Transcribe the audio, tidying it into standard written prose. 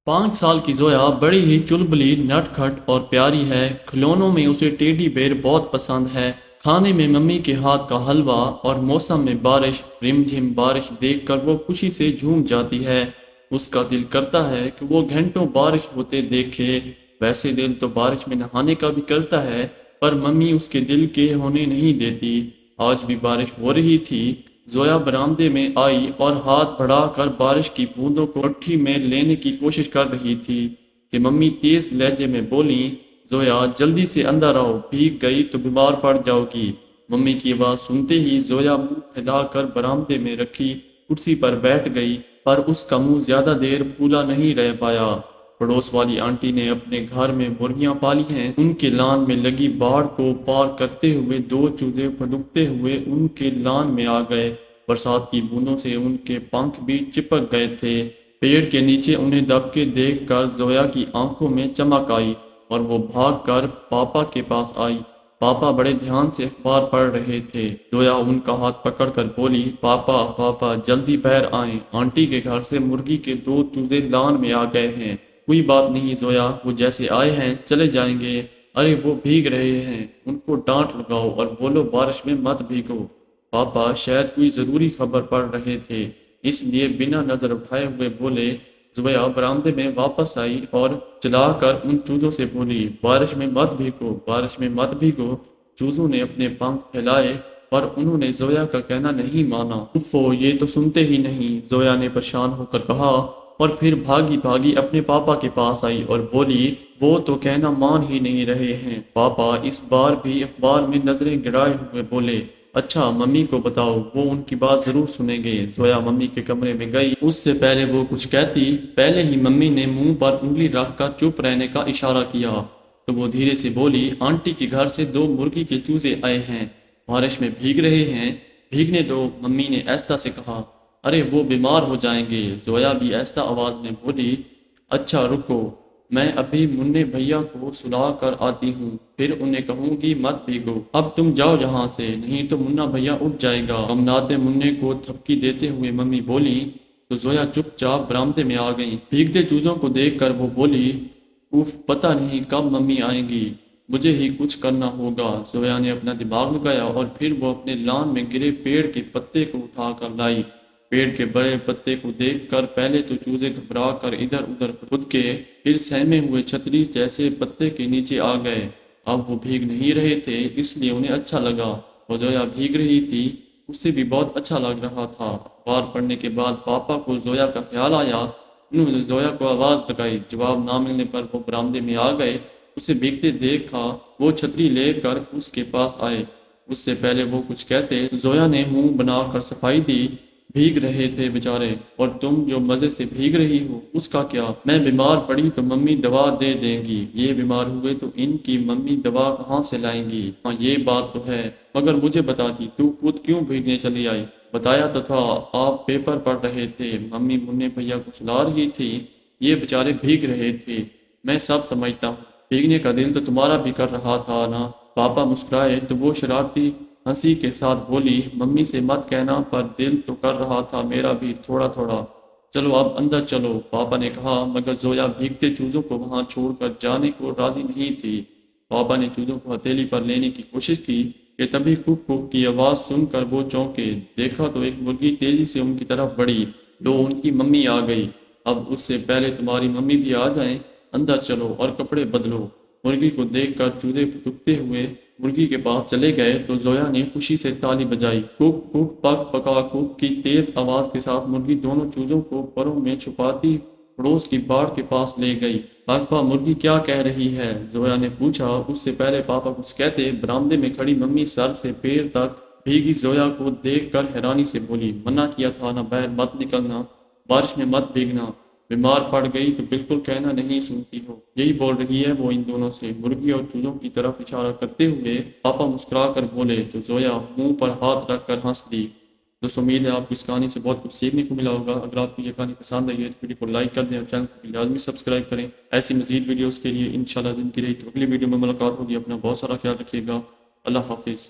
5 سال کی زویا بڑی ہی چلبلی نٹ کھٹ اور پیاری ہے۔ کھلونوں میں اسے ٹیڈی بیئر بہت پسند ہے۔ کھانے میں ممی کے ہاتھ کا حلوہ اور موسم میں بارش، رم جھم بارش دیکھ کر وہ خوشی سے جھوم جاتی ہے۔ اس کا دل کرتا ہے کہ وہ گھنٹوں بارش ہوتے دیکھے۔ ویسے دل تو بارش میں نہانے کا بھی کرتا ہے، پر ممی اس کے دل کے ہونے نہیں دیتی۔ آج بھی بارش ہو رہی تھی۔ زویا برآمدے میں آئی اور ہاتھ بڑھا کر بارش کی بوندوں کو مٹھی میں لینے کی کوشش کر رہی تھی کہ ممی تیز لہجے میں بولیں، زویا جلدی سے اندر آؤ، بھیگ گئی تو بیمار پڑ جاؤ گی۔ ممی کی آواز سنتے ہی زویا منہ پھیلا کر برآمدے میں رکھی کرسی پر بیٹھ گئی، پر اس کا منہ زیادہ دیر پھولا نہیں رہ پایا۔ پڑوس والی آنٹی نے اپنے گھر میں مرغیاں پالی ہیں۔ ان کے لان میں لگی باڑ کو پار کرتے ہوئے دو چوزے پھدکتے ہوئے ان کے لان میں آ گئے۔ برسات کی بوندوں سے ان کے پنکھ بھی چپک گئے تھے۔ پیڑ کے نیچے انہیں دبکے دیکھ کر زویا کی آنکھوں میں چمک آئی اور وہ بھاگ کر پاپا کے پاس آئی۔ پاپا بڑے دھیان سے اخبار پڑھ رہے تھے۔ زویا ان کا ہاتھ پکڑ کر بولی، پاپا پاپا جلدی باہر آئیں، آنٹی کے گھر سے مرغی کے دو چوزے لان میں آ گئے ہیں۔ کوئی بات نہیں زویا، وہ جیسے آئے ہیں چلے جائیں گے۔ ارے وہ بھیگ رہے ہیں، ان کو ڈانٹ لگاؤ اور بولو بارش میں مت بھیگو۔ پاپا شاید کوئی ضروری خبر پڑھ رہے تھے، اس لیے بنا نظر اٹھائے ہوئے بولے۔ زویا برآمدے میں واپس آئی اور چلا کر ان چوزوں سے بولی، بارش میں مت بھیگو، بارش میں مت بھیگو۔ چوزوں نے اپنے پنکھ پھیلائے اور انہوں نے زویا کا کہنا نہیں مانا۔ اوفو، یہ تو سنتے ہی نہیں، زویا نے پریشان ہو کر کہا، اور پھر بھاگی بھاگی اپنے پاپا کے پاس آئی اور بولی، وہ تو کہنا مان ہی نہیں رہے ہیں۔ پاپا اس بار بھی اخبار میں نظریں گڑائے ہوئے بولے، اچھا ممی کو بتاؤ، وہ ان کی بات ضرور سنیں گے۔ زویا ممی کے کمرے میں گئی، اس سے پہلے وہ کچھ کہتی، پہلے ہی ممی نے منہ پر انگلی رکھ کر چپ رہنے کا اشارہ کیا تو وہ دھیرے سے بولی، آنٹی کے گھر سے دو مرغی کے چوزے آئے ہیں، بارش میں بھیگ رہے ہیں، بھیگنے دو۔ ممی نے ایستا سے کہا، ارے وہ بیمار ہو جائیں گے۔ زویا بھی ایستا آواز میں بولی، اچھا رکو، میں ابھی منے بھیا کو سلا کر آتی ہوں، پھر انہیں کہوں گی مت بھیگو۔ اب تم جاؤ یہاں سے، نہیں تو منا بھیا اٹھ جائے گا۔ غمناتے منے کو تھپکی دیتے ہوئے ممی بولی تو زویا چپ چاپ برآمدے میں آ گئی۔ بھیگتے چوزوں کو دیکھ کر وہ بولی، اوف، پتہ نہیں کب ممی آئیں گی، مجھے ہی کچھ کرنا ہوگا۔ زویا نے اپنا دماغ لگایا اور پھر وہ اپنے لان میں گرے پیڑ کے پتے کو اٹھا کر لائی۔ پیڑ کے بڑے پتے کو دیکھ کر پہلے تو چوزے گھبرا کر ادھر ادھر کود کے، پھر سہمے ہوئے چھتری جیسے پتے کے نیچے آ گئے۔ اب وہ بھیگ نہیں رہے تھے، اس لیے انہیں اچھا لگا۔ وہ زویا بھیگ رہی تھی، اسے بھی بہت اچھا لگ رہا تھا۔ اخبار پڑھنے کے بعد پاپا کو زویا کا خیال آیا، انہوں نے زویا کو آواز لگائی۔ جواب نہ ملنے پر وہ برآمدے میں آ گئے، اسے بھیگتے دیکھا، وہ چھتری لے کر اس کے پاس آئے۔ اس سے پہلے وہ کچھ کہتے، زویا نے منہ بنا کر صفائی دی، بھیگ رہے تھے بیچارے، اور تم جو مزے سے بھیگ رہی ہو اس کا کیا؟ میں بیمار پڑی تو ممی دوا دے دیں گی، یہ بیمار ہوئے تو ان کی ممی دوا کہاں سے لائیں گی؟ ہاں یہ بات تو ہے، مگر مجھے بتاتی تو خود کیوں بھیگنے چلی آئی؟ بتایا تو تھا، آپ پیپر پڑھ رہے تھے، ممی منے بھیا کو سلا رہی تھی، یہ بیچارے بھیگ رہے تھے، میں سب سمجھتا ہوں، بھیگنے کا دل تو تمہارا بھی کر رہا تھا نا۔ پاپا مسکرائے تو وہ شرارتی ہنسی کے ساتھ بولی، ممی سے مت کہنا، پر دل تو کر رہا تھا میرا بھی تھوڑا تھوڑا۔ چلو اب اندر چلو، پاپا نے کہا، مگر زویا بھیگتے چوزوں کو وہاں چھوڑ کر جانے کو راضی نہیں تھی۔ پاپا نے چوزوں کو ہتھیلی پر لینے کی کوشش کی کہ تبھی کک کک کی آواز سن کر وہ چونکے، دیکھا تو ایک مرغی تیزی سے ان کی طرف بڑھی۔ لو، ان کی ممی آ گئی، اب اس سے پہلے تمہاری ممی بھی آ جائیں، اندر چلو اور کپڑے بدلو۔ مرغی کو دیکھ کر چوزے پھٹکتے ہوئے مرغی کے پاس چلے گئے تو زویا نے خوشی سے تالی بجائی۔ کوک کوک پک پکا کوک کی تیز آواز کے ساتھ مرغی دونوں چوزوں کو پروں میں چھپاتی پڑوس کی باڑ کے پاس لے گئی۔ پاپا مرغی کیا کہہ رہی ہے؟ زویا نے پوچھا۔ اس سے پہلے پاپا کچھ کہتے، برآمدے میں کھڑی ممی سر سے پیر تک بھیگی زویا کو دیکھ کر حیرانی سے بولی، منع کیا تھا نا باہر مت نکلنا، بارش میں مت بھیگنا، بیمار پڑ گئی تو بالکل کہنا نہیں سنتی ہو۔ یہی بول رہی ہے وہ ان دونوں سے، مرغی اور چوزوں کی طرف اشارہ کرتے ہوئے۔ پاپا مسکرا کر بولے تو زویا منہ پر ہاتھ رکھ کر ہنس دی۔ دوستو امید ہے آپ کو اس کہانی سے بہت کچھ سیکھنے کو ملا ہوگا۔ اگر آپ کو یہ کہانی پسند آئی ہے تو ویڈیو کو لائک کر دیں اور چینل کو بھی لازمی سبسکرائب کریں۔ ایسی مزید ویڈیوز کے لیے انشاءاللہ زندگی رہی تو اگلی ویڈیو میں ملاقات ہوگی۔ اپنا بہت سارا خیال رکھیے گا۔ اللہ حافظ۔